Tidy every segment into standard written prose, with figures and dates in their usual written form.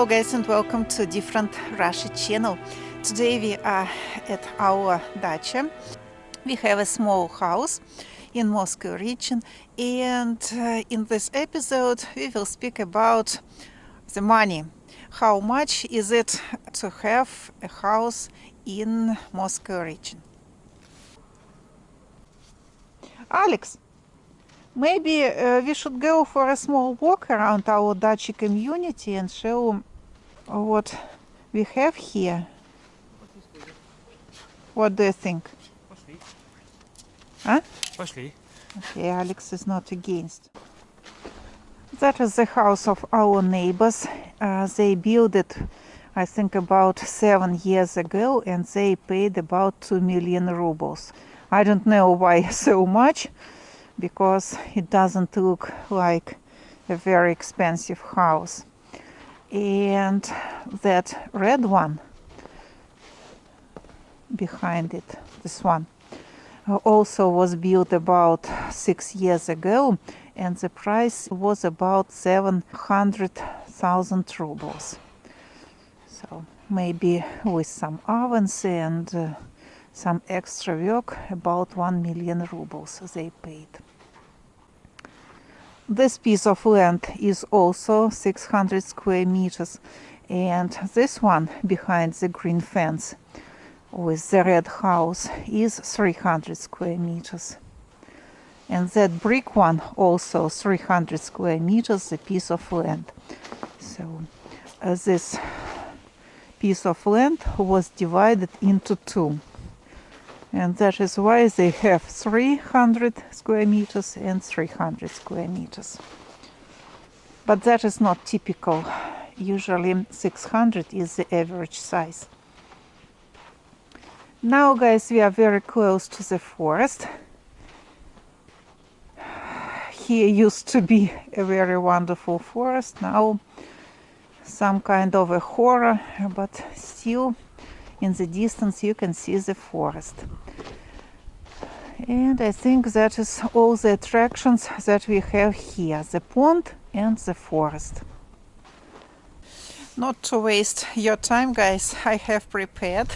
Hello guys and welcome to Different Russia channel. Today we are at our dacha. We have a small house in Moscow region, and in this episode we will speak about the money. How much is it to have a house in Moscow region? Alex, maybe we should go for a small walk around our dacha community and show what we have here. What do you think? Пошли. Huh? Пошли. Okay, Alex is not against. That is the house of our neighbors. They built it, I think, about 7 years ago, and they paid about 2 million rubles. I don't know why so much, because it doesn't look like a very expensive house. And that red one behind it, this one, also was built about 6 years ago, and the price was about 700,000 rubles. So maybe with some ovens and some extra work, about 1 million rubles they paid. This piece of land is also 600 square meters, and this one behind the green fence with the red house is 300 square meters. And that brick one also 300 square meters, a piece of land. So this piece of land was divided into two. And that is why they have 300 square meters and 300 square meters. But that is not typical. Usually 600 is the average size. Now, guys, we are very close to the forest. Here used to be a very wonderful forest. Now some kind of a horror, but still in the distance you can see the forest. And I think that is all the attractions that we have here, the pond and the forest. Not to waste your time, guys, I have prepared.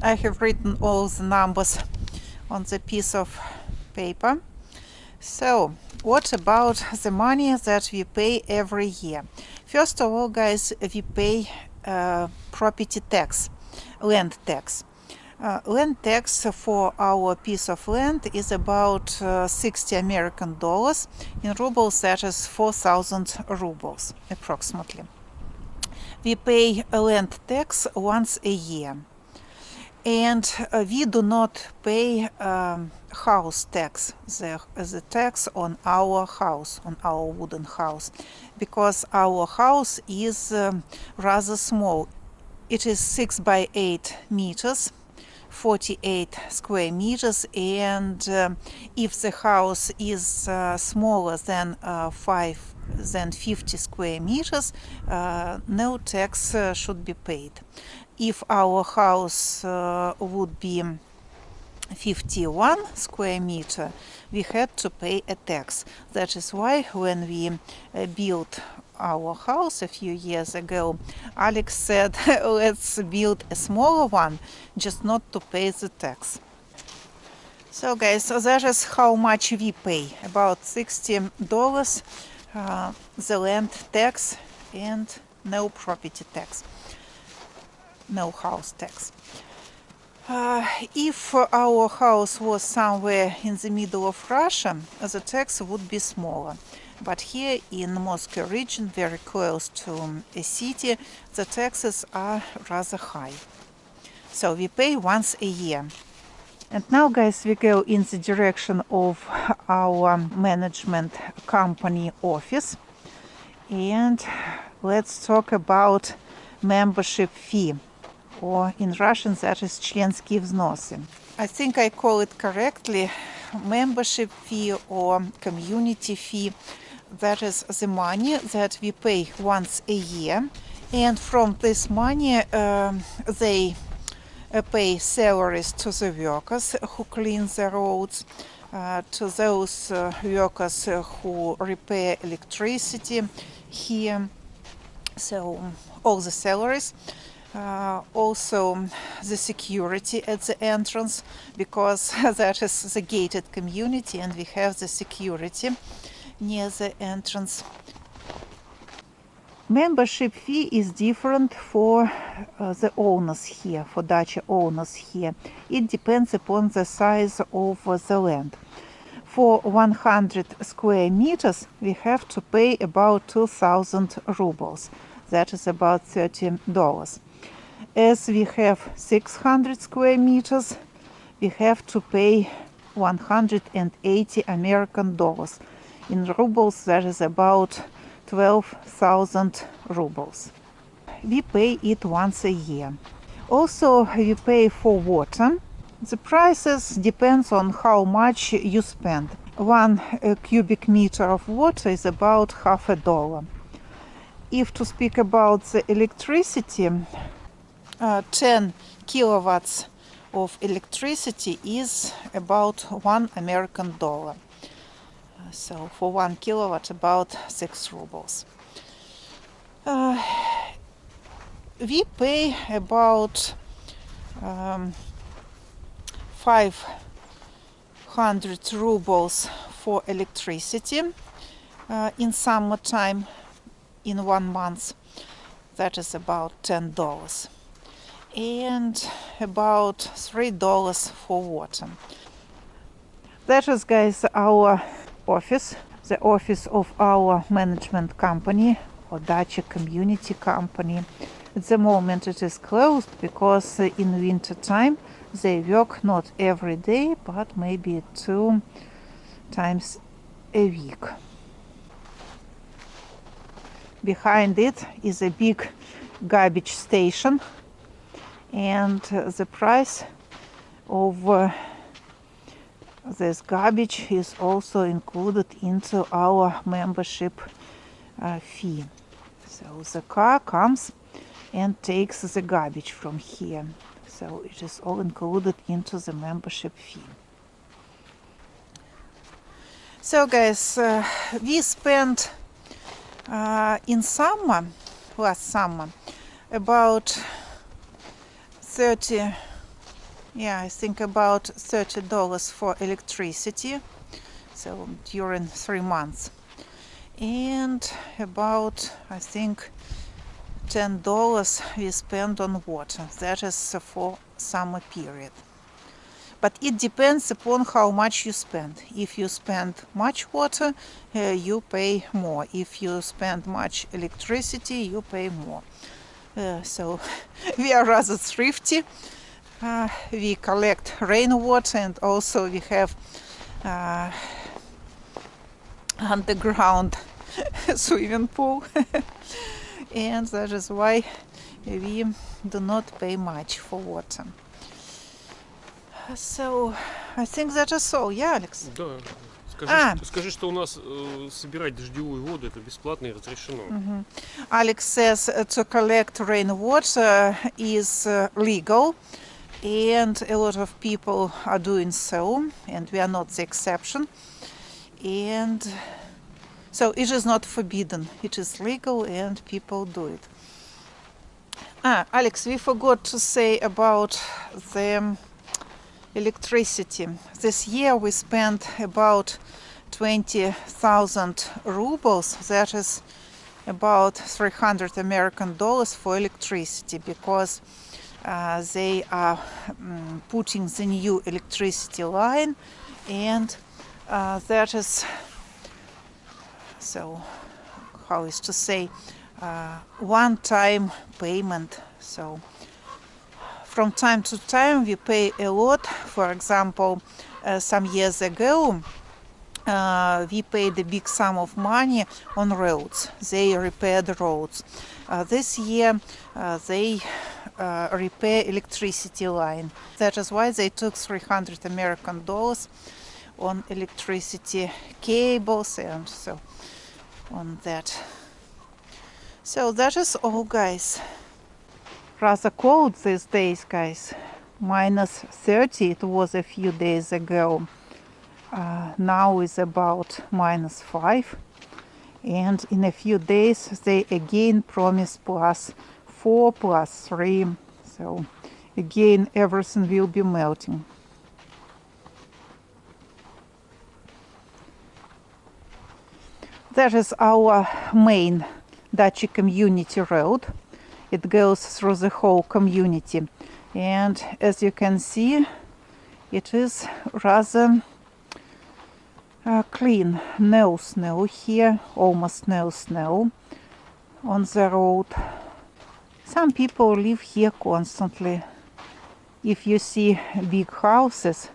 I have written all the numbers on the piece of paper. So, what about the money that we pay every year? First of all, guys, we pay property tax, land tax. Land tax for our piece of land is about 60 American dollars. In rubles, that is 4,000 rubles approximately. We pay a land tax once a year. And we do not pay house tax, the tax on our house, on our wooden house, because our house is rather small. It is 6 by 8 meters, 48 square meters, and if the house is smaller than 50 square meters, no tax should be paid. If our house would be 51 square meter, we had to pay a tax. That is why when we built our house a few years ago, Alex said, let's build a smaller one, just not to pay the tax. So guys, so that is how much we pay, about $60 the land tax and no property tax, no house tax. If our house was somewhere in the middle of Russia, the tax would be smaller. But here in Moscow region, very close to a city, the taxes are rather high. So we pay once a year. And now, guys, we go in the direction of our management company office. And let's talk about membership fee. Or in Russian, that is членские взносы. I think I call it correctly, membership fee or community fee. That is the money that we pay once a year. And from this money, they pay salaries to the workers who clean the roads, to those workers who repair electricity here, So all the salaries, also the security at the entrance, because that is the gated community and we have the security near the entrance. Membership fee is different for the owners here, for Dacha owners here. It depends upon the size of the land. For 100 square meters, we have to pay about 2,000 rubles. That is about $30. As we have 600 square meters, we have to pay 180 American dollars. In rubles, that is about 12,000 rubles. We pay it once a year. Also, we pay for water. The prices depends on how much you spend. 1 cubic meter of water is about $50. If to speak about the electricity, 10 kilowatts of electricity is about $1 American. So for 1 kilowatt, about 6 rubles. We pay about 500 rubles for electricity in summertime in 1 month. That is about $10. And about $3 for water. That is, guys, our office, the office of our management company or Dacha community company. At the moment it is closed because in winter time they work not every day but maybe 2 times a week. Behind it is a big garbage station, and the price of this garbage is also included into our membership fee. So the car comes and takes the garbage from here. So it is all included into the membership fee. So guys, we spent in summer, last summer, about I think about $30 for electricity, so during 3 months, and about, I think, $10 we spend on water. That is for summer period. But it depends upon how much you spend. If you spend much water, you pay more. If you spend much electricity, you pay more. So we are rather thrifty. We collect rainwater, and also we have underground swimming pool. And that is why we do not pay much for water. So I think that is all. Yeah, Alex? Да. Скажи, что у нас собирать дождевую воду это бесплатно и разрешено. Alex says to collect rainwater is legal, and a lot of people are doing so, and we are not the exception. And so it is not forbidden. It is legal and people do it. Alex, we forgot to say about the electricity. This year we spent about 20,000 rubles. That is about $300 American for electricity, because they are putting the new electricity line, and that is, so how is to say, one-time payment. So from time to time we pay a lot. For example, some years ago we paid a big sum of money on roads. They repaired roads. This year they repair electricity line. That is why they took $300 American on electricity cables and so on that. So that is all, guys. Rather cold these days, guys. -30 it was a few days ago. Now is about -5, and in a few days they again promise +4, +3. So again everything will be melting. That is our main Dacha community road. It goes through the whole community, and as you can see, it is rather clean. No snow here, almost no snow on the road. Some people live here constantly. If you see big houses,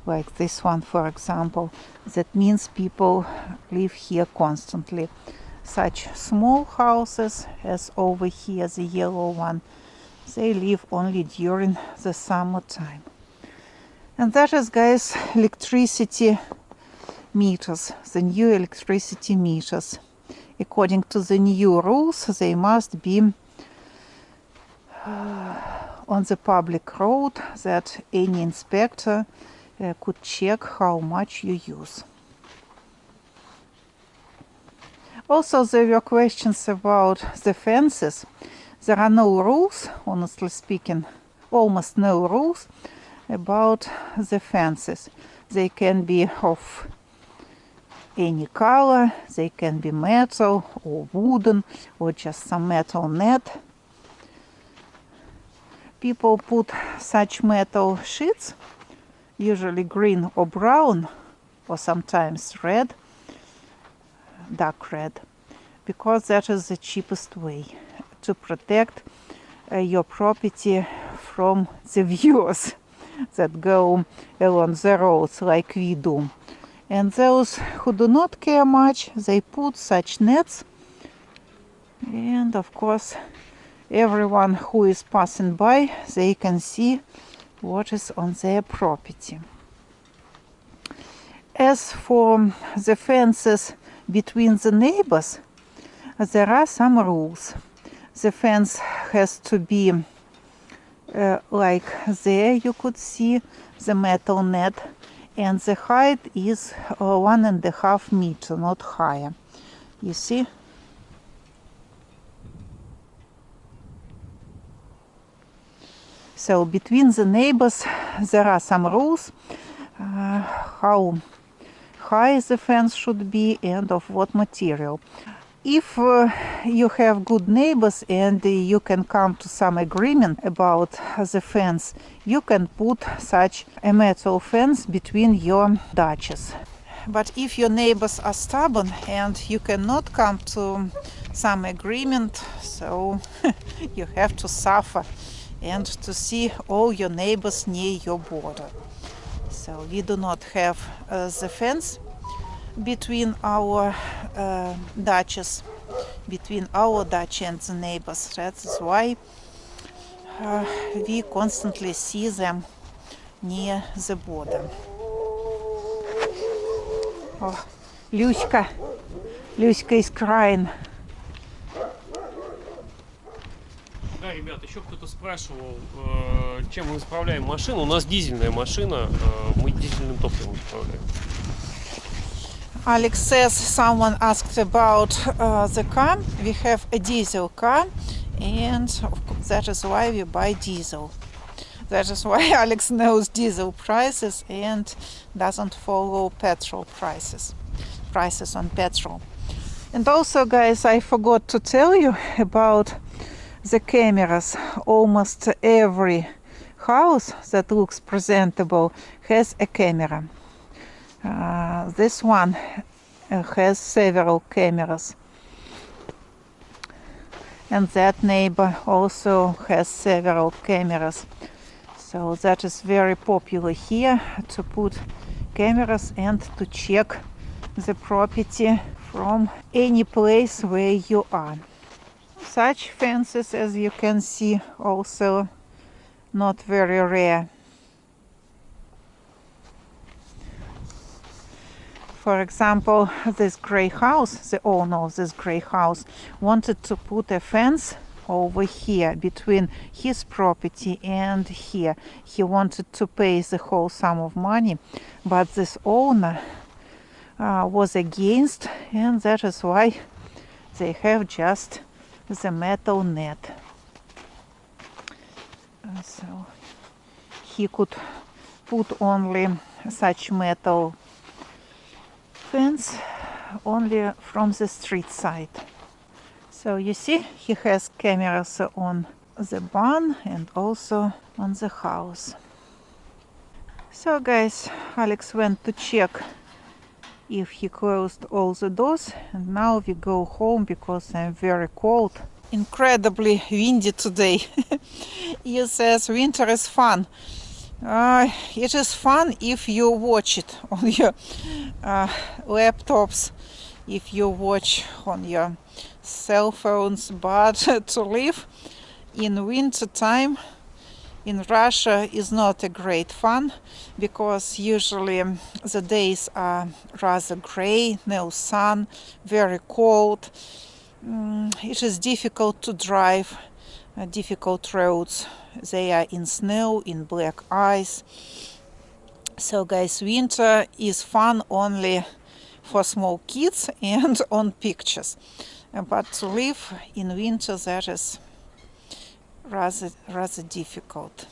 like this one for example, that means people live here constantly. Such small houses as over here, the yellow one, they live only during the summertime. And that is, guys, electricity meters, the new electricity meters. According to the new rules, they must be on the public road, that any inspector could check how much you use. Also, there were questions about the fences. There are no rules, honestly speaking, almost no rules about the fences. They can be of any color, they can be metal or wooden or just some metal net. People put such metal sheets, usually green or brown, or sometimes red, dark red, because that is the cheapest way to protect your property from the viewers that go along the roads like we do. And those who do not care much, they put such nets, and of course everyone who is passing by, they can see what is on their property. As for the fences between the neighbors, there are some rules. The fence has to be like there you could see the metal net, and the height is 1.5 meters, not higher. You see? So between the neighbors there are some rules how high the fence should be and of what material. If you have good neighbors and you can come to some agreement about the fence, you can put such a metal fence between your dachas. But if your neighbors are stubborn and you cannot come to some agreement, so you have to suffer and to see all your neighbors near your border. So we do not have the fence between our dachas, between our dacha and the neighbors. That's why we constantly see them near the border. Oh, Luська is crying. Да, ребят, еще кто-то спрашивал, чем мы заправляем машину. У нас дизельная машина, мы дизельным топливом заправляем. Alex says someone asked about the car. We have a diesel car, and that is why we buy diesel. That is why Alex knows diesel prices and doesn't follow petrol prices on petrol. And also, guys, I forgot to tell you about the cameras. Almost every house that looks presentable has a camera. This one has several cameras, and that neighbor also has several cameras. So that is very popular here, to put cameras and to check the property from any place where you are. Such fences, as you can see, also not very rare. For example, this grey house, the owner of this grey house wanted to put a fence over here between his property and here. He wanted to pay the whole sum of money, but this owner was against, and that is why they have just the metal net. So he could put only such metal fence only from the street side. So you see, he has cameras on the barn and also on the house. So guys, Alex went to check if he closed all the doors, and now we go home because I'm very cold. Incredibly windy today. He says winter is fun. It is fun if you watch it on your laptops, if you watch on your cell phones, but to live in winter time in Russia is not a great fun, because usually the days are rather gray, no sun, very cold. It is difficult to drive, difficult roads. They are in snow, in black ice. So guys, winter is fun only for small kids and on pictures. But to live in winter, that is rather difficult.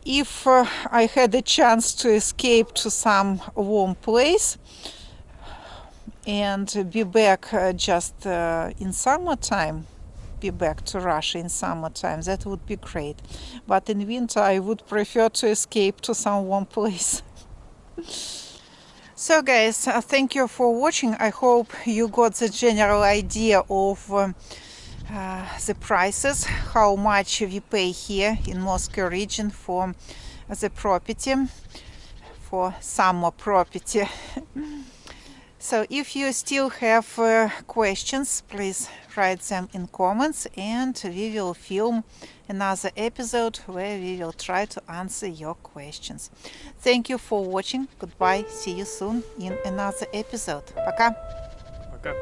If I had a chance to escape to some warm place and be back just in summertime, be back to Russia in summertime, that would be great. But in winter I would prefer to escape to some warm place. So guys, thank you for watching. I hope you got the general idea of the prices, how much we pay here in Moscow region for the property, for summer property. So if you still have questions, please write them in comments, and we will film another episode where we will try to answer your questions. Thank you for watching. Goodbye. See you soon in another episode. Пока. Пока.